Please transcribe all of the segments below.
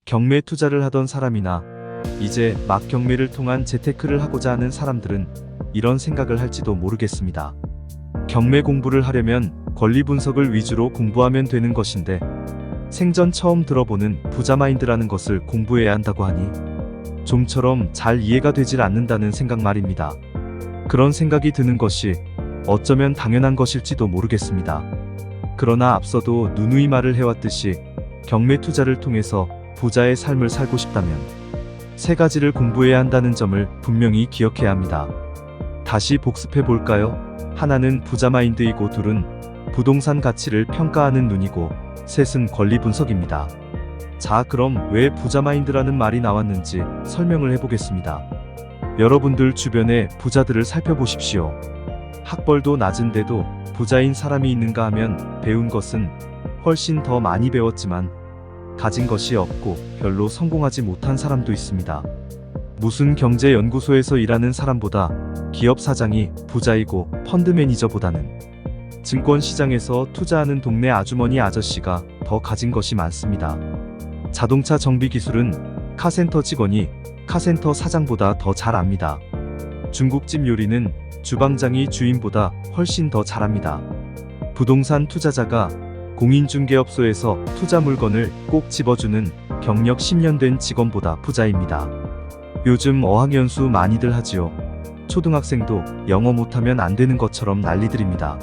경매 투자를 하던 사람이나 이제 막 경매를 통한 재테크를 하고자 하는 사람들은 이런 생각을 할지도 모르겠습니다. 경매 공부를 하려면 권리 분석을 위주로 공부하면 되는 것인데 생전 처음 들어보는 부자 마인드라는 것을 공부해야 한다고 하니 좀처럼 잘 이해가 되질 않는다는 생각 말입니다. 그런 생각이 드는 것이 어쩌면 당연한 것일지도 모르겠습니다. 그러나 앞서도 누누이 말을 해왔듯이 경매 투자를 통해서 부자의 삶을 살고 싶다면 세 가지를 공부해야 한다는 점을 분명히 기억해야 합니다. 다시 복습해 볼까요? 하나는 부자 마인드이고, 둘은 부동산 가치를 평가하는 눈이고, 셋은 권리 분석입니다. 자, 그럼 왜 부자 마인드라는 말이 나왔는지 설명을 해보겠습니다. 여러분들 주변의 부자들을 살펴보십시오. 학벌도 낮은데도 부자인 사람이 있는가 하면 배운 것은 훨씬 더 많이 배웠지만 가진 것이 없고 별로 성공하지 못한 사람도 있습니다. 무슨 경제연구소에서 일하는 사람보다 기업 사장이 부자이고 펀드 매니저보다는 증권시장에서 투자하는 동네 아주머니 아저씨가 더 가진 것이 많습니다. 자동차 정비 기술은 카센터 직원이 카센터 사장보다 더 잘 압니다. 중국집 요리는 주방장이 주인보다 훨씬 더 잘합니다. 부동산 투자자가 공인중개업소에서 투자 물건을 꼭 집어주는 경력 10년 된 직원보다 부자입니다. 요즘 어학연수 많이들 하지요. 초등학생도 영어 못하면 안 되는 것처럼 난리들입니다.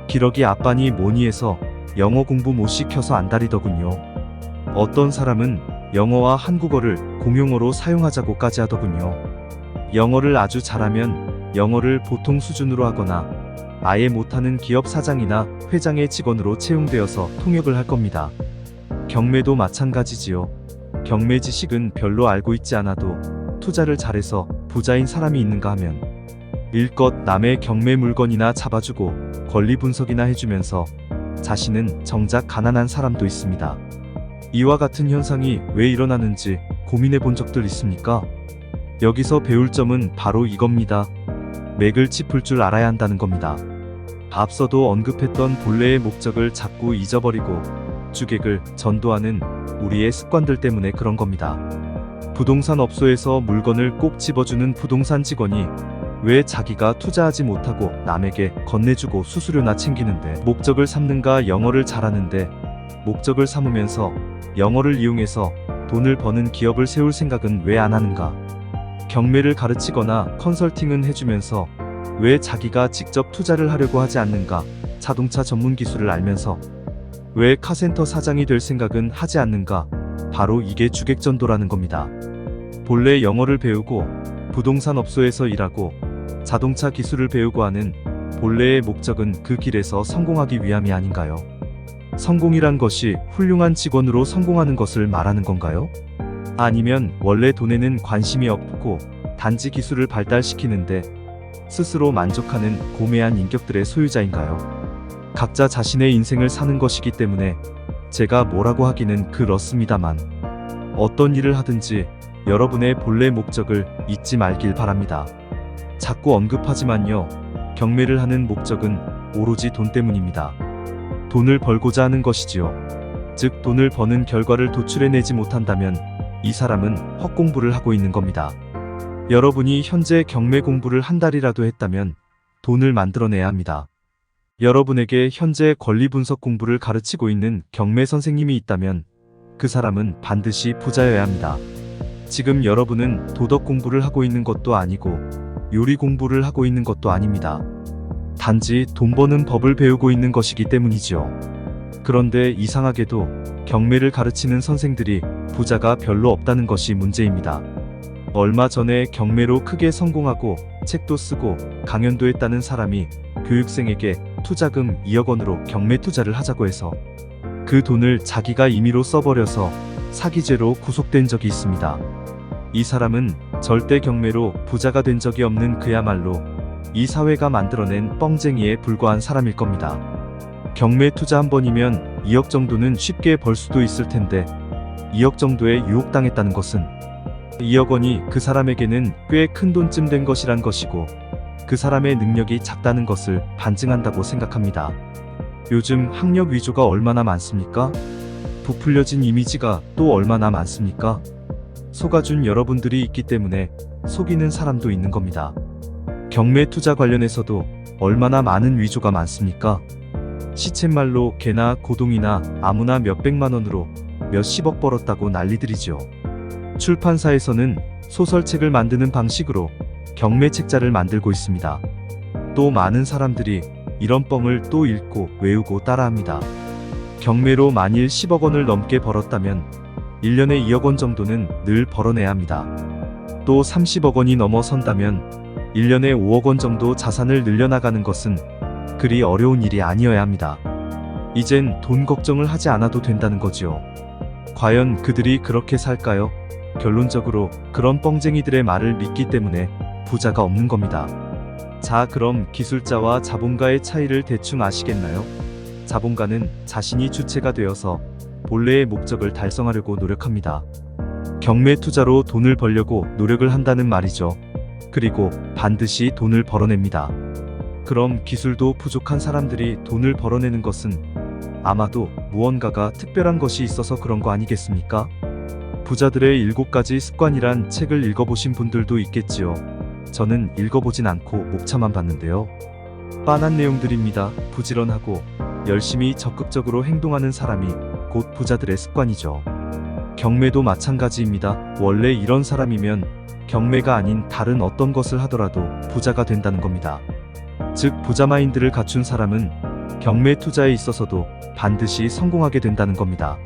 기러기 아빠니 뭐니 해서 영어 공부 못 시켜서 안달이더군요. 어떤 사람은 영어와 한국어를 공용어로 사용하자고까지 하더군요. 영어를 아주 잘하면 영어를 보통 수준으로 하거나 아예 못하는 기업 사장이나 회장의 직원으로 채용되어서 통역을 할 겁니다. 경매도 마찬가지지요. 경매 지식은 별로 알고 있지 않아도 투자를 잘해서 부자인 사람이 있는가 하면 일껏 남의 경매 물건이나 잡아주고 권리 분석이나 해주면서 자신은 정작 가난한 사람도 있습니다. 이와 같은 현상이 왜 일어나는지 고민해 본 적들 있습니까? 여기서 배울 점은 바로 이겁니다. 맥을 짚을 줄 알아야 한다는 겁니다. 앞서도 언급했던 본래의 목적을 자꾸 잊어버리고 주객을 전도하는 우리의 습관들 때문에 그런 겁니다. 부동산 업소에서 물건을 꼭 집어주는 부동산 직원이 왜 자기가 투자하지 못하고 남에게 건네주고 수수료나 챙기는데 목적을 삼는가? 영어를 잘하는데 목적을 삼으면서 영어를 이용해서 돈을 버는 기업을 세울 생각은 왜 안 하는가? 경매를 가르치거나 컨설팅은 해주면서 왜 자기가 직접 투자를 하려고 하지 않는가? 자동차 전문 기술을 알면서 왜 카센터 사장이 될 생각은 하지 않는가? 바로 이게 주객전도라는 겁니다. 본래 영어를 배우고 부동산 업소에서 일하고 자동차 기술을 배우고 하는 본래의 목적은 그 길에서 성공하기 위함이 아닌가요? 성공이란 것이 훌륭한 직원으로 성공하는 것을 말하는 건가요? 아니면 원래 돈에는 관심이 없고 단지 기술을 발달시키는데 스스로 만족하는 고매한 인격들의 소유자인가요? 각자 자신의 인생을 사는 것이기 때문에 제가 뭐라고 하기는 그렇습니다만 어떤 일을 하든지 여러분의 본래 목적을 잊지 말길 바랍니다. 자꾸 언급하지만요, 경매를 하는 목적은 오로지 돈 때문입니다. 돈을 벌고자 하는 것이지요. 즉 돈을 버는 결과를 도출해내지 못한다면 이 사람은 헛공부를 하고 있는 겁니다. 여러분이 현재 경매 공부를 한 달이라도 했다면 돈을 만들어내야 합니다. 여러분에게 현재 권리 분석 공부를 가르치고 있는 경매 선생님이 있다면 그 사람은 반드시 부자여야 합니다. 지금 여러분은 도덕 공부를 하고 있는 것도 아니고 요리 공부를 하고 있는 것도 아닙니다. 단지 돈 버는 법을 배우고 있는 것이기 때문이지요. 그런데 이상하게도 경매를 가르치는 선생들이 부자가 별로 없다는 것이 문제입니다. 얼마 전에 경매로 크게 성공하고 책도 쓰고 강연도 했다는 사람이 교육생에게 투자금 2억 원으로 경매 투자를 하자고 해서 그 돈을 자기가 임의로 써버려서 사기죄로 구속된 적이 있습니다. 이 사람은 절대 경매로 부자가 된 적이 없는 그야말로 이 사회가 만들어낸 뻥쟁이에 불과한 사람일 겁니다. 경매 투자 한 번이면 2억 정도는 쉽게 벌 수도 있을 텐데 2억 정도에 유혹당했다는 것은 2억 원이 그 사람에게는 꽤 큰 돈쯤 된 것이란 것이고 그 사람의 능력이 작다는 것을 반증한다고 생각합니다. 요즘 학력 위조가 얼마나 많습니까? 부풀려진 이미지가 또 얼마나 많습니까? 속아준 여러분들이 있기 때문에 속이는 사람도 있는 겁니다. 경매 투자 관련해서도 얼마나 많은 위조가 많습니까? 시쳇말로 개나 고동이나 아무나 몇백만 원으로 몇십억 벌었다고 난리들이죠. 출판사에서는 소설책을 만드는 방식으로 경매 책자를 만들고 있습니다. 또 많은 사람들이 이런 뻥을 또 읽고 외우고 따라합니다. 경매로 만일 10억 원을 넘게 벌었다면 1년에 2억 원 정도는 늘 벌어내야 합니다. 또 30억 원이 넘어선다면 1년에 5억 원 정도 자산을 늘려나가는 것은 그리 어려운 일이 아니어야 합니다. 이젠 돈 걱정을 하지 않아도 된다는 거지요. 과연 그들이 그렇게 살까요? 결론적으로 그런 뻥쟁이들의 말을 믿기 때문에 부자가 없는 겁니다. 자, 그럼 기술자와 자본가의 차이를 대충 아시겠나요? 자본가는 자신이 주체가 되어서 본래의 목적을 달성하려고 노력합니다. 경매 투자로 돈을 벌려고 노력을 한다는 말이죠. 그리고 반드시 돈을 벌어냅니다. 그럼 기술도 부족한 사람들이 돈을 벌어내는 것은 아마도 무언가가 특별한 것이 있어서 그런 거 아니겠습니까? 부자들의 7가지 습관이란 책을 읽어보신 분들도 있겠지요. 저는 읽어보진 않고 목차만 봤는데요. 빤한 내용들입니다. 부지런하고 열심히 적극적으로 행동하는 사람이 곧 부자들의 습관이죠. 경매도 마찬가지입니다. 원래 이런 사람이면 경매가 아닌 다른 어떤 것을 하더라도 부자가 된다는 겁니다. 즉, 부자 마인드를 갖춘 사람은 경매 투자에 있어서도 반드시 성공하게 된다는 겁니다.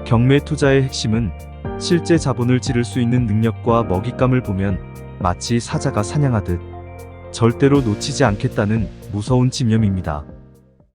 경매 투자의 핵심은 실제 자본을 지를 수 있는 능력과 먹잇감을 보면 마치 사자가 사냥하듯 절대로 놓치지 않겠다는 무서운 집념입니다.